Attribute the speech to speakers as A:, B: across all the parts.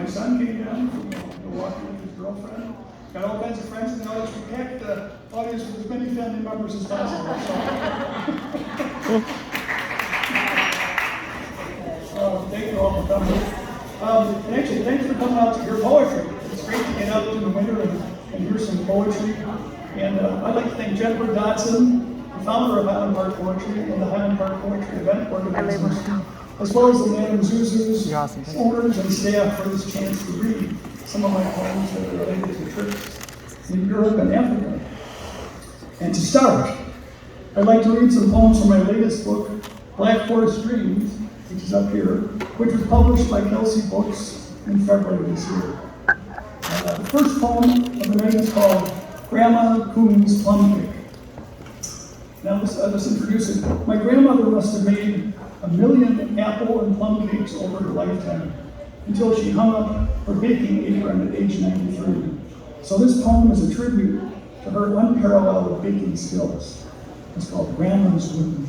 A: son came down from Milwaukee with his girlfriend. Got all kinds of friends in the audience. We packed the audience with as many family members as possible. So, thank you all for coming. And actually, thanks for coming out to hear poetry. It's great to get out in the winter and hear some poetry. And I'd like to thank Jennifer Dodson, the founder of Highland Park Poetry and the Highland Park Poetry event organizers, as well as the Madam Zuzu's owners and staff for this chance to read some of my poems that are related to trips in Europe and Africa. And to start, I'd like to read some poems from my latest book, Black Forest Dreams, which is up here, which was published by Kelsey Books in February this year. The first poem of the night is called Grandma Kuhn's Plum Cake. Now let's introduce it. My grandmother must have made 1 million apple and plum cakes over her lifetime, until she hung up her baking apron at age 93. So this poem is a tribute to her unparalleled baking skills. It's called Grandma's Wooden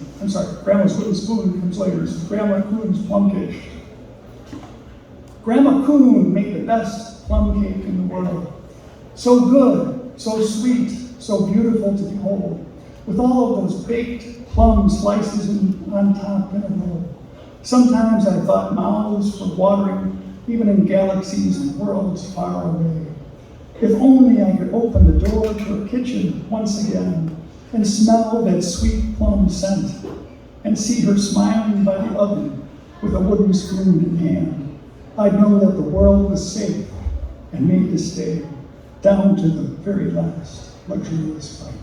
A: Spoon comes later. This is Grandma Kuhn's Plum Cake. Grandma Kuhn made the best plum cake in the world. So good, so sweet, so beautiful to behold, with all of those baked plum slices on top in a row. Sometimes I thought mouths were watering, even in galaxies and worlds far away. If only I could open the door to her kitchen once again and smell that sweet plum scent and see her smiling by the oven with a wooden spoon in hand, I'd know that the world was safe and made to stay down to the very last luxurious bite.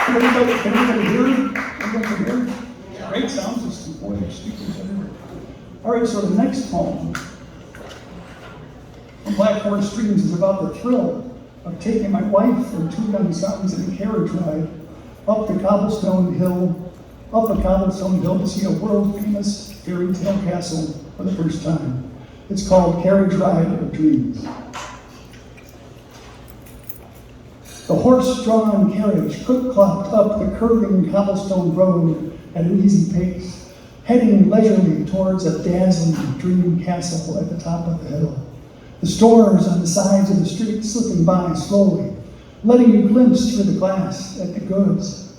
A: Can anybody hear? Everyone can hear? Great sound system. Boy, there's speakers everywhere. All right, so the next poem from Black Forest Dreams is about the thrill of taking my wife and 2 young sons in a carriage ride up a cobblestone hill to see a world-famous fairy tale castle for the first time. It's called Carriage Ride of Dreams. The horse-drawn carriage clip-clopped up the curving cobblestone road at an easy pace, heading leisurely towards a dazzling dream castle at the top of the hill. The stores on the sides of the street slipping by slowly, letting you glimpse through the glass at the goods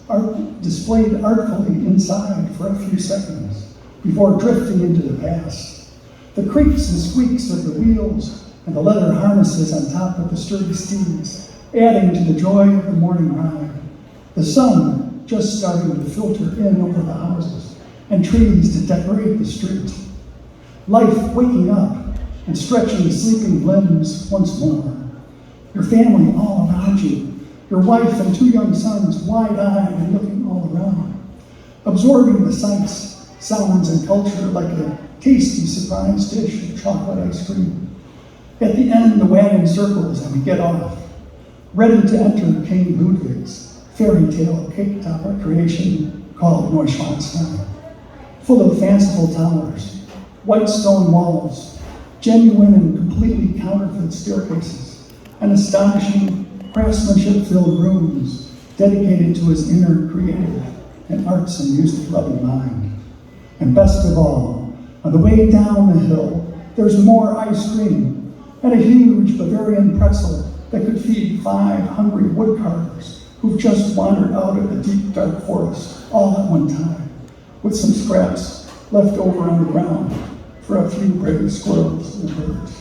A: displayed artfully inside for a few seconds before drifting into the past. The creaks and squeaks of the wheels and the leather harnesses on top of the sturdy steeds, adding to the joy of the morning ride. The sun just starting to filter in over the houses and trees to decorate the street. Life waking up and stretching sleeping limbs once more. Your family all around you, your wife and 2 young sons wide-eyed and looking all around, absorbing the sights, sounds, and culture like a tasty surprise dish of chocolate ice cream. At the end, the wagon circles and we get off, ready to enter King Ludwig's fairy tale cake topper creation called Neuschwanstein, full of fanciful towers, white stone walls, genuine and completely counterfeit staircases, and astonishing craftsmanship-filled rooms dedicated to his inner creative and arts and music-loving mind. And best of all, on the way down the hill, there's more ice cream and a huge Bavarian pretzel that could feed 5 hungry woodcarvers who've just wandered out of the deep, dark forest all at one time, with some scraps left over on the ground for a few brave squirrels and birds.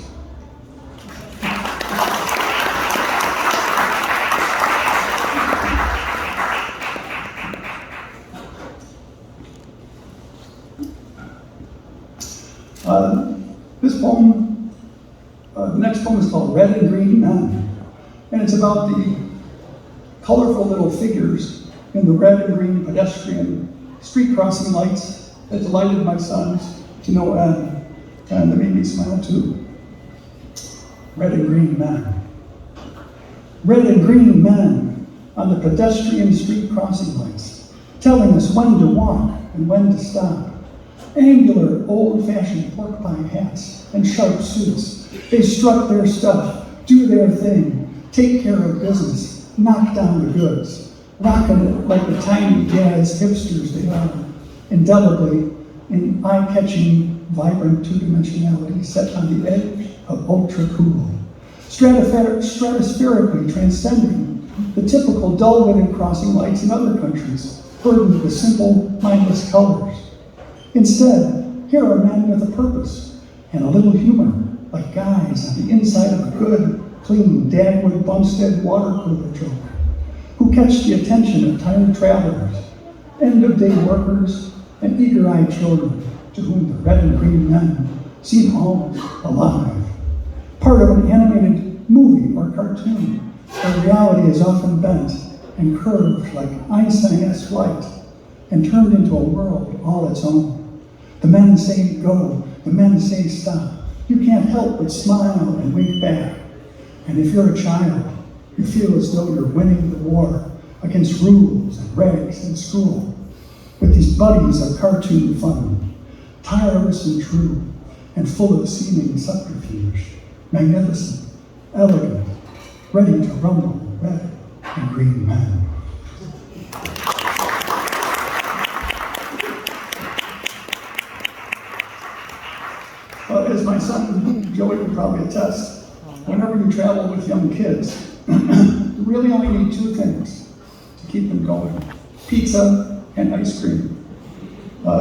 A: This poem, the next poem is called Red and Green Men, and it's about the colorful little figures in the red and green pedestrian street crossing lights that delighted my sons to no end, and that made me smile too. Red and green men. Red and green men on the pedestrian street crossing lights, telling us when to walk and when to stop. Angular, old-fashioned pork pie hats and sharp suits. They strut their stuff, do their thing, take care of business, knock down the goods, rocking it like the tiny jazz hipsters they are. indelibly in eye-catching, vibrant two-dimensionality set on the edge of ultra-cool, stratospherically transcending the typical dull-witted crossing lights in other countries, burdened with simple, mindless colors. Instead, here are men with a purpose and a little humor, like guys on the inside of a good, clean Dagwood Bumstead water cooler joke, who catch the attention of tired travelers, end-of-day workers, and eager-eyed children to whom the red and green men seem almost alive. Part of an animated movie or cartoon where reality is often bent and curved like Einstein-esque light and turned into a world all its own. The men say go, the men say stop. You can't help but smile and wink back. And if you're a child, you feel as though you're winning the war against rules and regs in school. With these buddies of cartoon fun, tireless and true, and full of seeming subterfuge, magnificent, elegant, ready to rumble red and green men. As my son Joey would probably attest, whenever you travel with young kids, you really only need two things to keep them going: pizza and ice cream.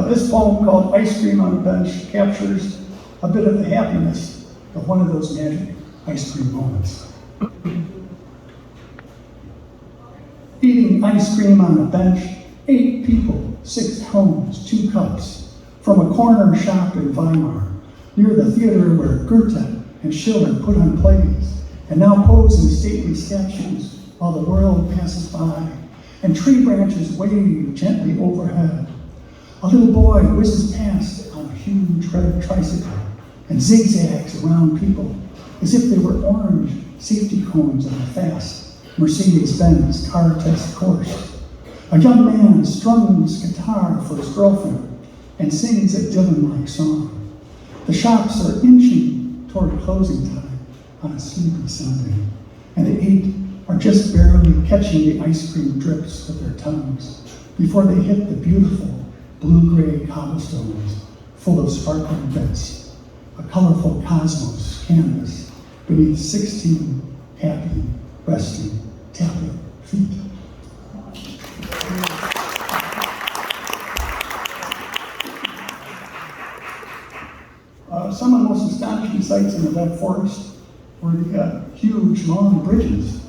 A: This poem called Ice Cream on a Bench captures a bit of the happiness of one of those magic ice cream moments. Eating ice cream on a bench, 8 people, 6 cones, 2 cups, from a corner shop in Weimar, near the theater where Goethe and Schiller put on plays, and now pose in stately statues while the world passes by, and tree branches wave gently overhead. A little boy whizzes past on a huge red tricycle and zigzags around people as if they were orange safety cones on a fast Mercedes-Benz car test course. A young man strums guitar for his girlfriend and sings a Dylan-like song. The shops are inching toward closing time on a sleepy Sunday, and the 8 are just barely catching the ice cream drips with their tongues before they hit the beautiful blue-gray cobblestones full of sparkling bits, a colorful cosmos canvas beneath 16 happy, resting, tapping feet. Some of the most astonishing sights in the Black Forest were the huge, long bridges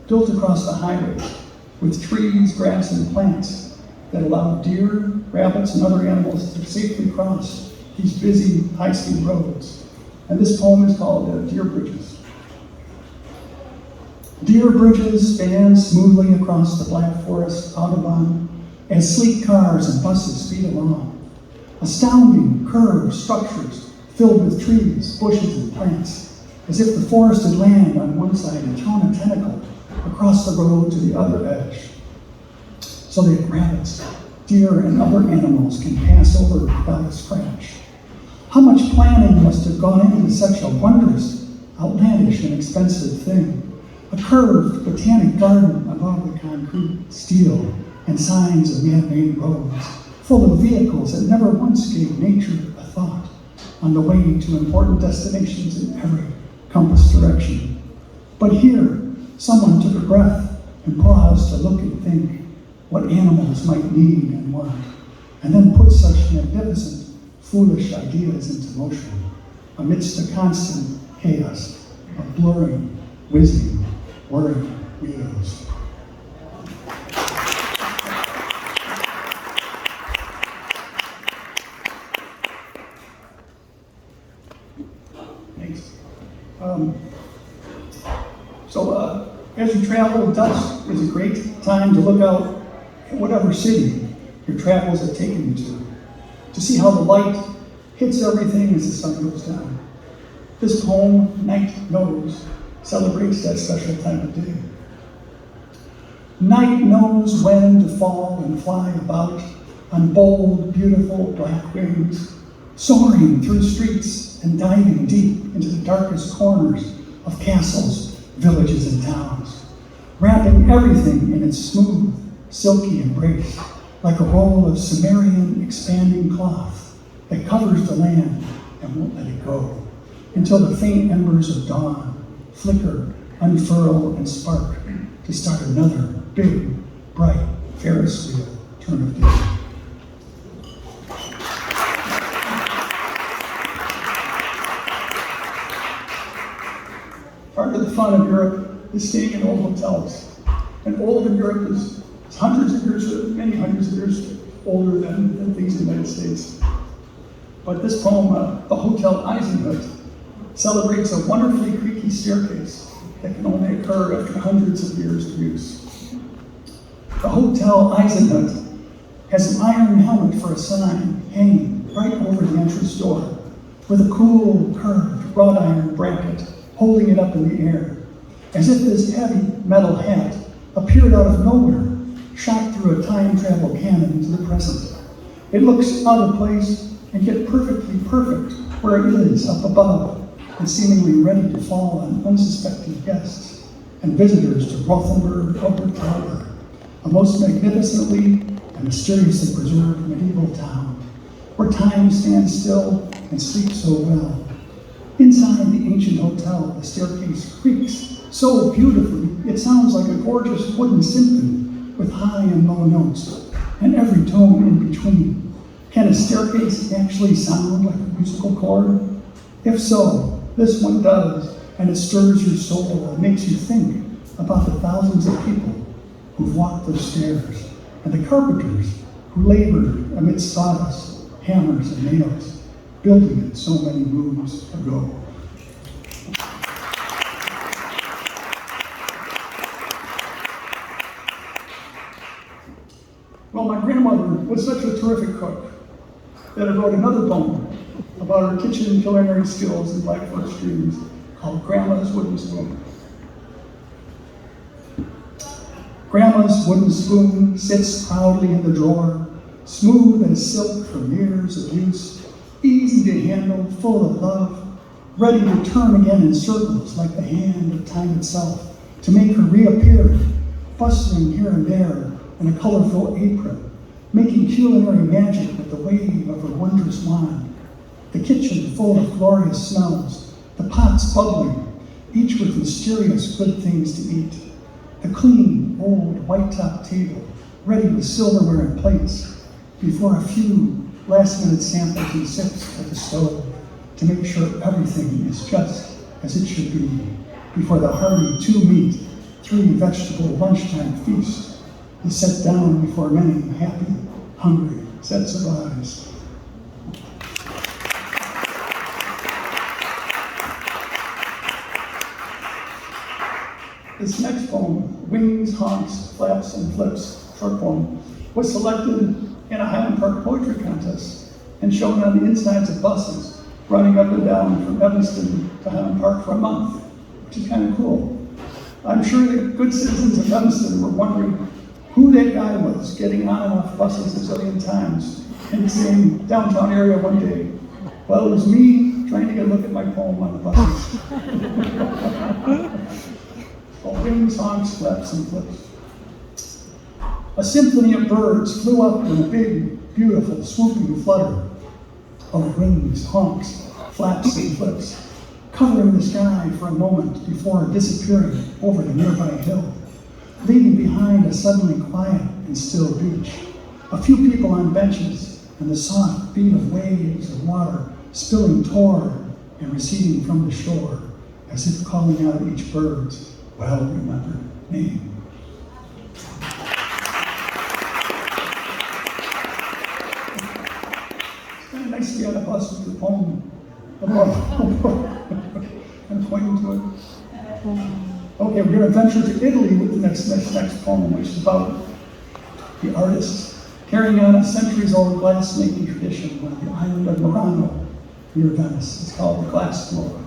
A: built across the highways with trees, grass, and plants that allowed deer, rabbits, and other animals to safely cross these busy, high-speed roads. And this poem is called Deer Bridges. Deer bridges span smoothly across the Black Forest Autobahn as sleek cars and buses speed along. Astounding curved structures filled with trees, bushes, and plants, as if the forested land on one side had thrown a tentacle across the road to the other edge, so that rabbits, deer, and other animals can pass over without a scratch. How much planning must have gone into such a wondrous, outlandish, and expensive thing? A curved botanic garden above the concrete, steel, and signs of man-made roads, full of vehicles that never once gave nature a thought, on the way to important destinations in every compass direction. But here, someone took a breath and paused to look and think what animals might need and want, and then put such magnificent, foolish ideas into motion amidst the constant chaos of blurring, whizzing, whirring wheels. Thanks. As you travel, dusk is a great time to look out at whatever city your travels have taken you to see how the light hits everything as the sun goes down. This poem, Night Knows, celebrates that special time of day. Night knows when to fall and fly about on bold, beautiful black wings, soaring through streets and diving deep into the darkest corners of castles, villages, and towns, wrapping everything in its smooth, silky embrace like a roll of Sumerian expanding cloth that covers the land and won't let it go, until the faint embers of dawn flicker, unfurl, and spark to start another big, bright Ferris wheel turn of day. Part of the fun of Europe is staying in old hotels. And old in Europe is hundreds of years, many hundreds of years older than things in the United States. But this poem, The Hotel Eisenhut, celebrates a wonderfully creaky staircase that can only occur after hundreds of years of use. The Hotel Eisenhut has an iron helmet for a sign hanging right over the entrance door, with a cool, curved wrought iron bracket holding it up in the air, as if this heavy metal hat appeared out of nowhere, shot through a time travel cannon into the present. It looks out of place and yet perfectly perfect where it is up above, and seemingly ready to fall on unsuspecting guests and visitors to Rothenburg Upper Tower, a most magnificently and mysteriously preserved medieval town, where time stands still and sleeps so well. Inside the ancient hotel, the staircase creaks so beautifully, it sounds like a gorgeous wooden symphony with high and low notes, and every tone in between. Can a staircase actually sound like a musical chord? If so, this one does, and it stirs your soul and makes you think about the thousands of people who've walked those stairs, and the carpenters who labored amidst sawdust, hammers, and nails, building it so many moons ago. Well, my grandmother was such a terrific cook that I wrote another poem about her kitchen culinary skills and life first dreams called Grandma's Wooden Spoon. Grandma's wooden spoon sits proudly in the drawer, smooth as silk from years of use, easy to handle, full of love, ready to turn again in circles like the hand of time itself, to make her reappear, bustling here and there in a colorful apron, making culinary magic with the wave of her wondrous wand. The kitchen full of glorious smells, the pots bubbling, each with mysterious good things to eat. The clean, old, white-topped table, ready with silverware and plates, before a few last-minute samples and sips at the stove, to make sure everything is just as it should be, before the hearty 2-meat, 3-vegetable lunchtime feast is set down before many happy, hungry sets of eyes. This next poem, Wings, Honks, Flaps, and Flips, short poem, was selected in a Highland Park poetry contest and shown on the insides of buses running up and down from Evanston to Highland Park for a month, which is kind of cool. I'm sure the good citizens of Evanston were wondering who that guy was getting on and off buses a zillion times in the same downtown area one day. Well, it was me trying to get a look at my poem on the buses. Called Wings, Honks, Flaps, and Flips. A symphony of birds flew up in a big, beautiful, swooping flutter of wings, honks, flaps, and flips, covering the sky for a moment before disappearing over the nearby hill, leaving behind a suddenly quiet and still beach, a few people on benches, and the soft beat of waves of water spilling toward and receding from the shore, as if calling out each bird's well-remembered name. It's kind of nice to be on a bus with the poem above and pointing to it. Okay, we're going to venture to Italy with the next poem, which is about the artist carrying on a centuries-old glass-making tradition on the island of Murano near Venice. It's called the glass blower.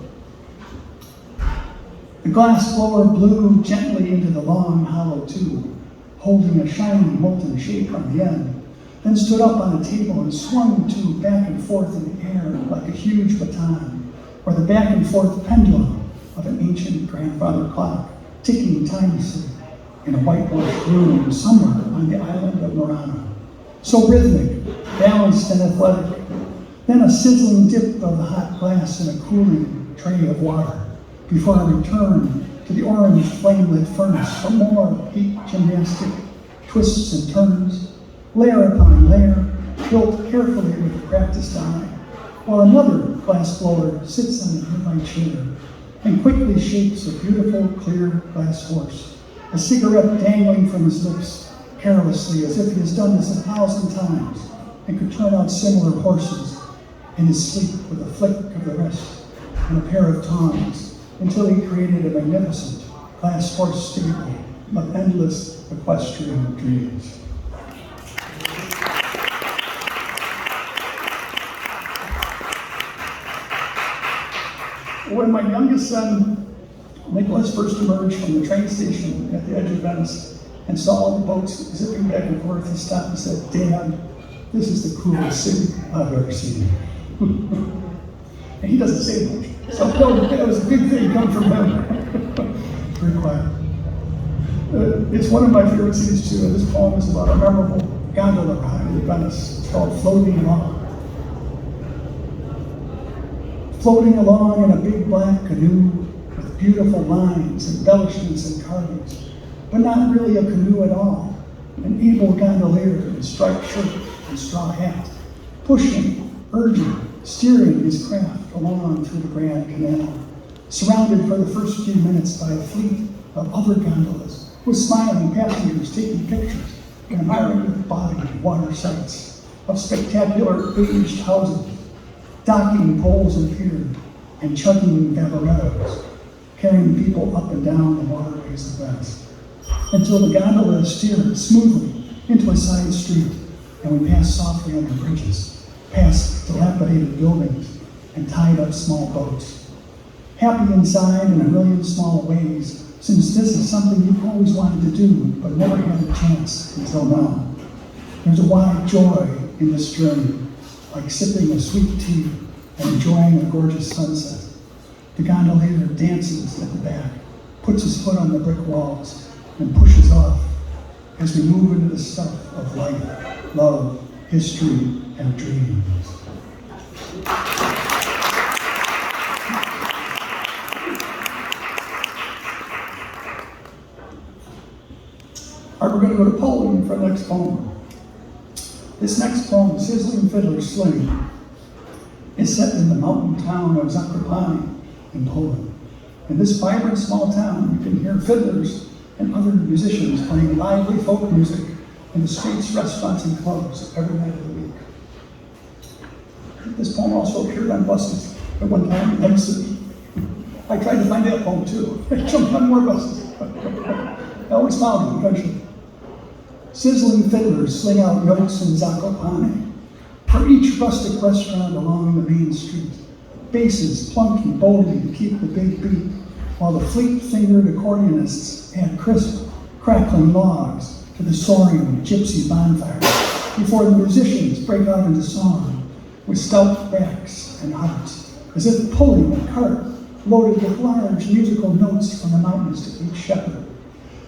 A: The glass blower blew gently into the long, hollow tube, holding a shiny, molten shape on the end, then stood up on a table and swung the tube back and forth in the air like a huge baton, or the back and forth pendulum of an ancient grandfather clock, ticking timelessly in a whitewashed room somewhere on the island of Murano. So rhythmic, balanced, and athletic. Then a sizzling dip of the hot glass in a cooling tray of water before a return to the orange flame-lit furnace for more heat gymnastic twists and turns, layer upon layer, built carefully with a practiced eye, while another glass blower sits on a nearby chair and quickly shapes a beautiful, clear glass horse, a cigarette dangling from his lips carelessly as if he has done this 1,000 times and could turn out similar horses in his sleep with a flick of the wrist and a pair of tongs until he created a magnificent glass horse stable of endless equestrian dreams. When my youngest son, Nicholas, first emerged from the train station at the edge of Venice and saw all the boats zipping back and forth, he stopped and said, "Dad, this is the coolest city I've ever seen." And he doesn't say much. So that was a big thing coming from him. Very quiet. It's one of my favorite cities too, and this poem is about a memorable gondola ride in Venice. It's called Floating Along. Floating along in a big black canoe with beautiful lines, embellishments, and carvings, but not really a canoe at all. An able gondolier in a striped shirt and straw hat, pushing, urging, steering his craft along through the Grand Canal, surrounded for the first few minutes by a fleet of other gondolas, with smiling passengers taking pictures and admiring the body and water sights of spectacular aged houses, docking poles and pier, and chugging vaporettos, carrying people up and down the waterways of Venice, until the gondola steered smoothly into a side street, and we passed softly under bridges, past dilapidated buildings, and tied up small boats. Happy inside in a million small ways, since this is something you've always wanted to do, but never had a chance until now. There's a wide joy in this journey, like sipping a sweet tea and enjoying a gorgeous sunset. The gondolier dances at the back, puts his foot on the brick walls, and pushes off as we move into the stuff of life, love, history, and dreams. All right, we're going to go to Poland for the next poem. This next poem, Sizzling Fiddler's Sling, is set in the mountain town of Zakopane in Poland. In this vibrant small town, you can hear fiddlers and other musicians playing lively folk music in the streets, restaurants, and clubs every night of the week. This poem also appeared on buses at one time in Lake City. I tried to find that poem too. I jumped on more buses. I always found it eventually. Sizzling fiddlers sling out notes in Zakopane. For each rustic restaurant along the main street, basses plunking boldly to keep the big beat, while the fleet-fingered accordionists add crisp, crackling logs to the soaring gypsy bonfire, before the musicians break out into song with stout backs and hearts, as if pulling a cart loaded with large musical notes from the mountains to each shepherd.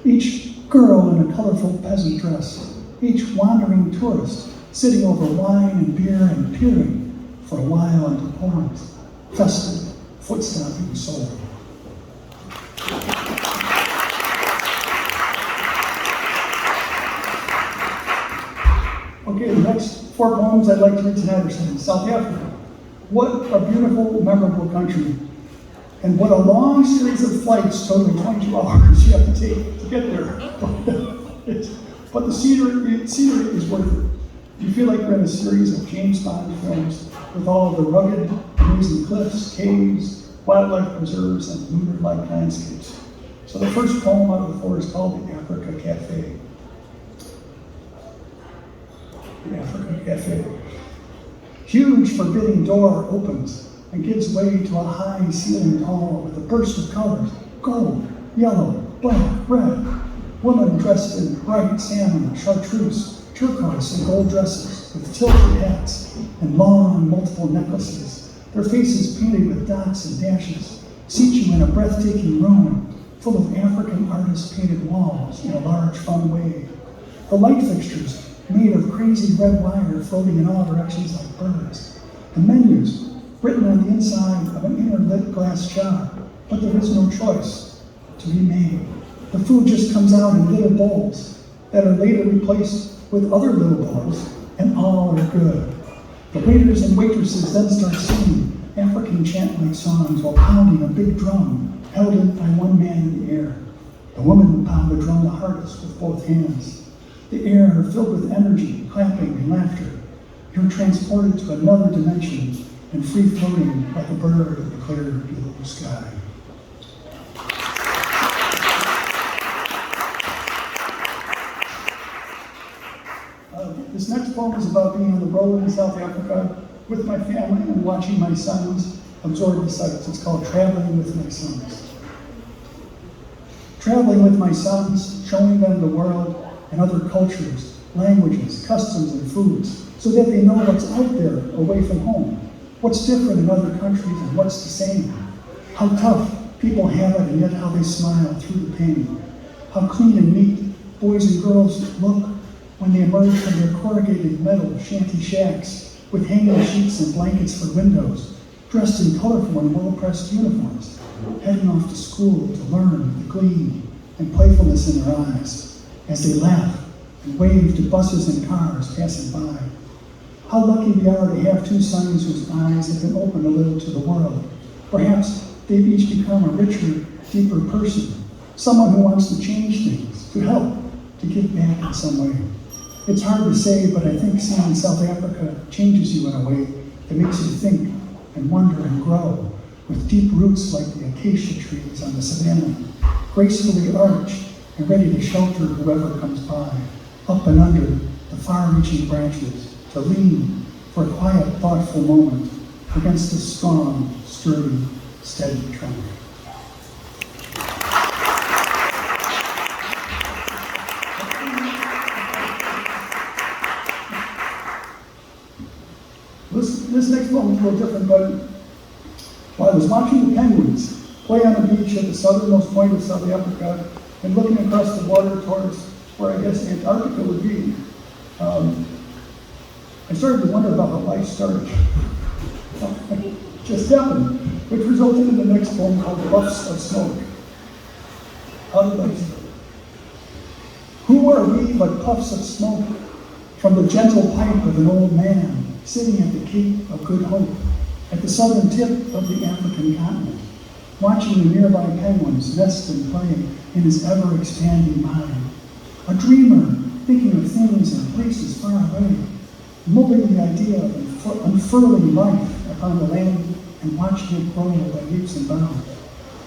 A: Each girl in a colorful peasant dress, each wandering tourist sitting over wine and beer and peering for a while into Poland's festive, foot-stomping soul. Okay, the next four poems I'd like to read tonight are set in South Africa. What a beautiful, memorable country. And what a long series of flights, totaling 22 hours, you have to take to get there. But the scenery is worth it. You feel like you're in a series of James Bond films with all of the rugged, amazing cliffs, caves, wildlife preserves, and lunar-like landscapes. So the first poem out of the four is called The Africa Cafe. The Africa Cafe. Huge, forbidding door opens and gives way to a high-ceilinged hall with a burst of colors: gold, yellow, black, red. Women dressed in bright salmon, chartreuse, turquoise, and gold dresses with tilted hats and long, multiple necklaces, their faces painted with dots and dashes, seat you in a breathtaking room full of African artist-painted walls in a large, fun way. The light fixtures made of crazy red wire floating in all directions like birds. The menus, written on the inside of an inner lit glass jar, but there is no choice to be made. The food just comes out in little bowls that are later replaced with other little bowls, and all are good. The waiters and waitresses then start singing African chant-like songs while pounding a big drum held in by one man in the air. The women would pound the drum the hardest with both hands. The air filled with energy, clapping, and laughter. You're transported to another dimension and free-floating like a bird in the clear blue sky. This next poem is about being on the road in South Africa with my family and watching my sons absorb the sights. It's called Traveling with My Sons. Traveling with my sons, showing them the world and other cultures, languages, customs, and foods, so that they know what's out there away from home, what's different in other countries and what's the same, how tough people have it and yet how they smile through the pain, how clean and neat boys and girls look when they emerge from their corrugated metal shanty shacks with hanging sheets and blankets for windows, dressed in colorful and well-pressed uniforms, heading off to school to learn the gleam and playfulness in their eyes as they laugh and wave to buses and cars passing by. How lucky we are to have two sons whose eyes have been opened a little to the world. Perhaps they've each become a richer, deeper person, someone who wants to change things, to help, to give back in some way. It's hard to say, but I think seeing South Africa changes you in a way that makes you think and wonder and grow, with deep roots like the acacia trees on the savannah, gracefully arched and ready to shelter whoever comes by, up and under the far-reaching branches, to lean for a quiet, thoughtful moment against a strong, sturdy, steady trunk. This next one is a little different, but while I was watching the penguins play on the beach at the southernmost point of South Africa and looking across the water towards where I guess Antarctica would be, I started to wonder about how life started. It just happened, which resulted in the next poem called Puffs of Smoke. How did life start? Who are we but puffs of smoke from the gentle pipe of an old man sitting at the Cape of Good Hope, at the southern tip of the African continent, watching the nearby penguins nest and play in his ever-expanding mind. A dreamer thinking of things and places far away, mulling the idea of unfurling life upon the land and watching it grow by leaps and bounds,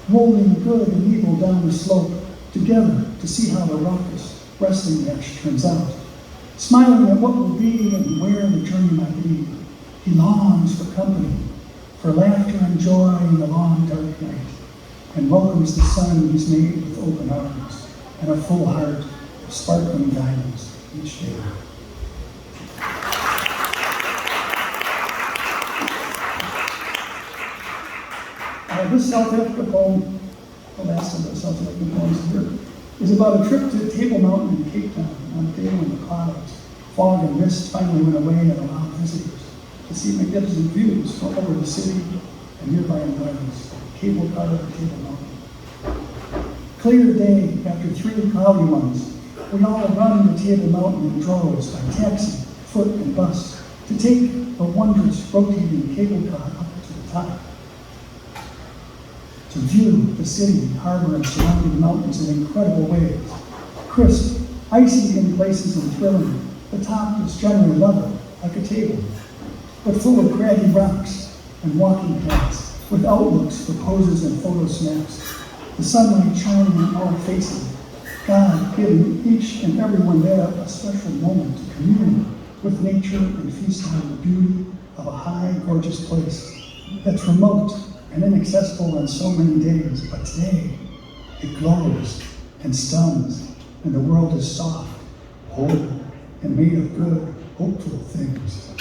A: rolling good and evil down the slope together to see how the raucous wrestling match turns out. Smiling at what will be and where the journey might lead, he longs for company, for laughter and joy in the long dark night, and welcomes the sun he's made with open arms and a full heart of sparkling diamonds each day. This South Africa poem, the last of the South African poems here, is about a trip to Table Mountain in Cape Town on a day when the clouds, fog, and mist finally went away and allowed visitors to see magnificent views from over the city and nearby environs, cable car to Table Mountain. Clear day after 3 cloudy ones, we all run to Table Mountain in droves by taxi, foot, and bus to take the wondrous rotating cable car up to the top. To view the city, harbor, and surrounding mountains in incredible ways. Crisp, icy in places and thrilling. The top is generally level, like a table, but full of craggy rocks and walking paths with outlooks for poses and photo snaps. The sunlight shining on all faces. God giving each and everyone there a special moment to commune with nature and feast on the beauty of a high, gorgeous place that's remote and inaccessible on so many days, but today it glows and stuns, and the world is soft, holy, and made of good, hopeful things.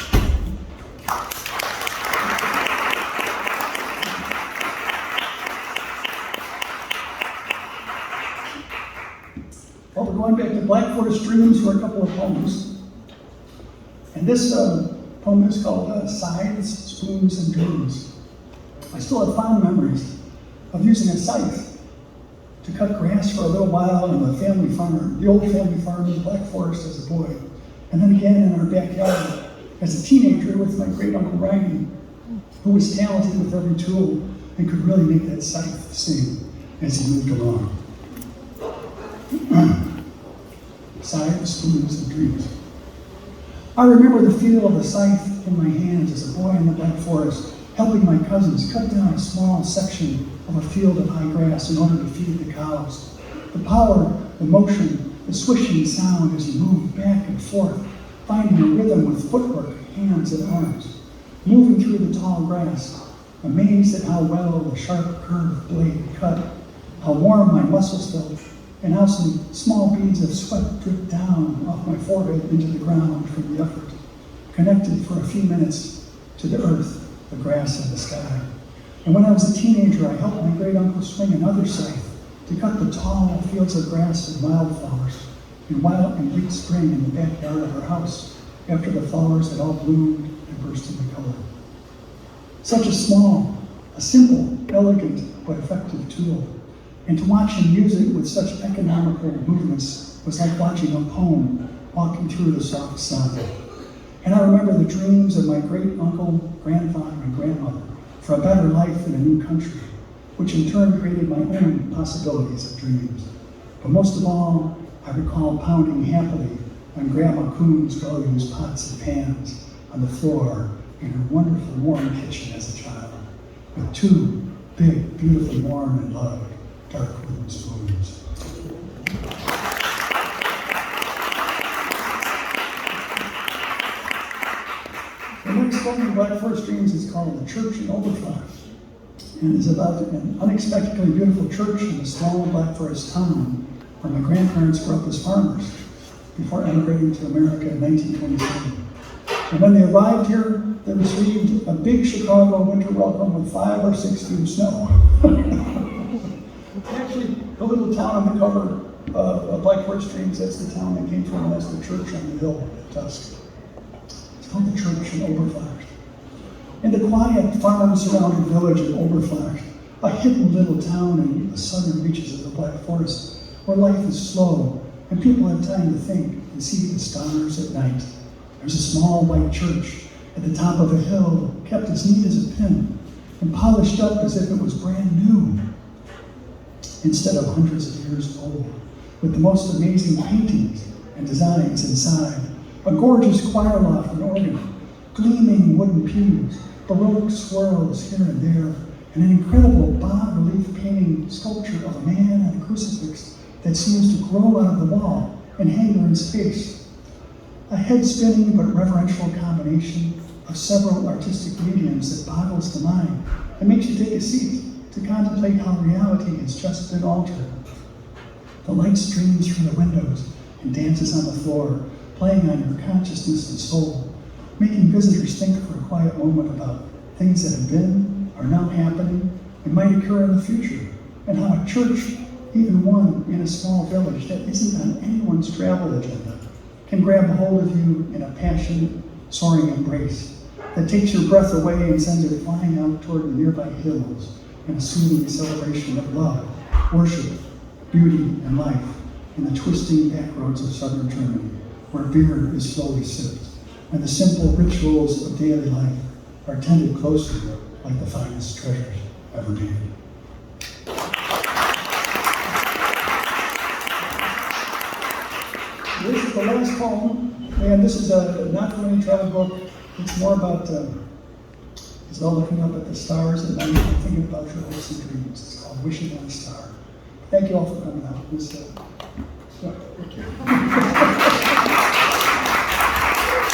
A: Well, we're going back to Black Forest Dreams for a couple of poems. And this poem is called Scythes, Spoons, and Dreams. I still have fond memories of using a scythe to cut grass for a little while on the family farm, the old family farm in the Black Forest as a boy, and then again in our backyard as a teenager with my great uncle Ryan, who was talented with every tool and could really make that scythe sing as he moved along. Scythes, Spoons, and Dreams. I remember the feel of the scythe in my hands as a boy in the Black Forest, helping my cousins cut down a small section of a field of high grass in order to feed the cows. The power, the motion, the swishing sound as you moved back and forth, finding a rhythm with footwork, hands, and arms. Moving through the tall grass, amazed at how well the sharp curved blade cut, how warm my muscles felt, and how some small beads of sweat dripped down off my forehead into the ground from the effort, connected for a few minutes to the earth, the grass, and the sky. And when I was a teenager, I helped my great uncle swing another scythe to cut the tall fields of grass and wildflowers in late spring in the backyard of our house after the flowers had all bloomed and burst into color. Such a small, a simple, elegant, but effective tool. And to watch him use it with such economical movements was like watching a poem walking through the soft sun. And I remember the dreams of my great uncle, grandfather, and grandmother for a better life in a new country, which in turn created my own possibilities of dreams. But most of all, I recall pounding happily on Grandma Kuhn's well-used pots and pans on the floor in her wonderful warm kitchen as a child, with two big, beautifully warm and loved dark wooden spoons. The next poem in Black Forest Dreams is called The Church in Overflow, and is about an unexpectedly beautiful church in a small Black Forest town where my grandparents grew up as farmers before emigrating to America in 1927. And when they arrived here, they received a big Chicago winter welcome with 5 or 6 feet of snow. Actually, the little town on the cover of Black Forest Dreams, that's the town they came from, and that's the church on the hill at dusk. It's called the Church in Overflash. In the quiet, farm-surrounded village of Overflash, a hidden little town in the southern reaches of the Black Forest, where life is slow and people have time to think and see the stars at night. There's a small white church at the top of a hill, kept as neat as a pin and polished up as if it was brand new, instead of hundreds of years old, with the most amazing paintings and designs inside. A gorgeous choir loft and organ, gleaming wooden pews, baroque swirls here and there, and an incredible bas-relief painting sculpture of a man and a crucifix that seems to grow out of the wall and hang there in space. A head-spinning but reverential combination of several artistic mediums that boggles the mind and makes you take a seat to contemplate how reality has just been altered. The light streams through the windows and dances on the floor, playing on your consciousness and soul, making visitors think for a quiet moment about things that have been, are now happening, and might occur in the future, and how a church, even one in a small village that isn't on anyone's travel agenda, can grab a hold of you in a passionate, soaring embrace that takes your breath away and sends it flying out toward the nearby hills in a soothing celebration of love, worship, beauty, and life in the twisting back roads of southern Germany, where beer is slowly sipped, and the simple rituals of daily life are tended closely like the finest treasures ever made. This is the last poem, and this is a not for any travel book. It's more about, it's all looking up at the stars at night and thinking about your hopes and dreams. It's called Wishing on a Star. Thank you all for coming out. Thank you.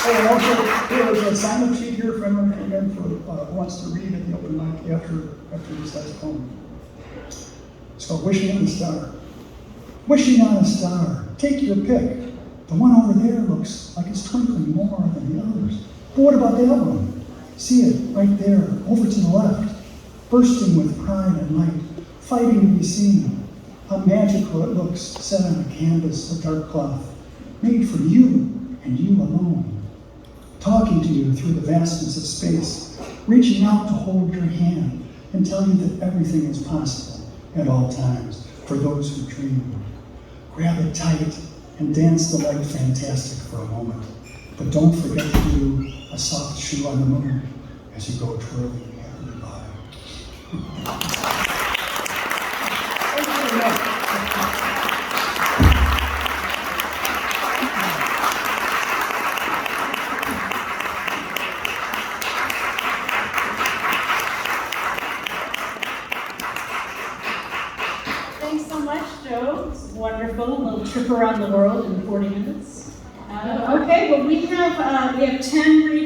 A: Oh, and also, there's an assignment sheet here for anyone again who wants to read at the open mic after this last poem. It's called Wishing on a Star. Wishing on a star. Take your pick. The one over there looks like it's twinkling more than the others. But what about that one? See it right there, over to the left, bursting with pride and light, fighting to be seen. How magical it looks set on a canvas of dark cloth, made for you and you alone. talking to you through the vastness of space, reaching out to hold your hand and tell you that everything is possible at all times for those who dream. Grab it tight and dance the light fantastic for a moment. But don't forget to do a soft shoe on the moon as you go twirling happily by.
B: Thanks so much, Joe. It's wonderful. A little trip around the world in 40 minutes. Okay, well we have 10 readers.